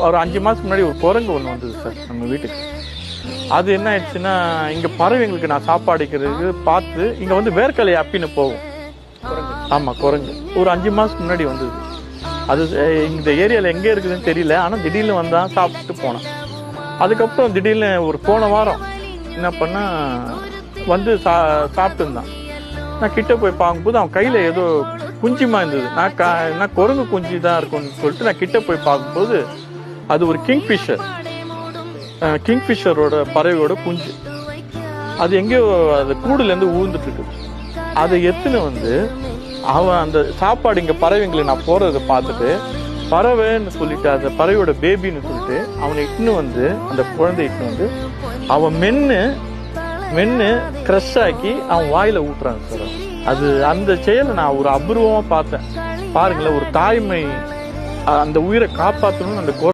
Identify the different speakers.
Speaker 1: ஒரு 5 மாதத்துக்கு முன்னாடி ஒரு குரங்கு ஒன்று வந்தது சார் நம்ம வீட்டுக்கு. அது என்ன ஆயிடுச்சுன்னா, இங்கே பறவைங்களுக்கு நான் சாப்பாடுக்கிறதுக்கு பார்த்து இங்கே வந்து வேர்க்கலை அப்பின்னு போகும். ஆமாம், குரங்கு ஒரு 5 மாதத்துக்கு முன்னாடி வந்தது. அது இந்த ஏரியாவில் எங்கே இருக்குதுன்னு தெரியல. ஆனால் திடீர்னு வந்தான், சாப்பிட்டு போனான். அதுக்கப்புறம் திடீர்னு ஒரு போன வாரம் என்ன பண்ணால் வந்து சாப்பிட்டு இருந்தான். நான் கிட்ட போய் பார்க்கும்போது அவன் கையில் ஏதோ குஞ்சுமா இருந்தது. நான் குரங்கு குஞ்சு தான் இருக்கும்னு சொல்லிட்டு நான் கிட்ட போய் பார்க்கும்போது அது ஒரு கிங்ஃபிஷரோட பறவையோட குஞ்சு. அது எங்கேயோ அது கூடுலேருந்து ஊழ்ந்துட்டு இருக்குது. அதை எத்துன்னு வந்து அவன் அந்த சாப்பாடு இங்கே பறவைங்களுக்கு நான் போகிறத பார்த்துட்டு பறவைன்னு சொல்லிட்டு அந்த பறவையோட பேபின்னு சொல்லிட்டு அவனை இட்டுன்னு வந்து அந்த குழந்தை இட்டுன்னு வந்து அவன் மென்று க்ரஷ் ஆக்கி அவன் வாயில ஊட்டுறாங்க சார். அது அந்த செயலை நான் ஒரு அபூர்வமாக பார்த்தேன். பாருங்களேன், ஒரு தாய்மை அந்த உயிரை காப்பாற்றணும்னு அந்த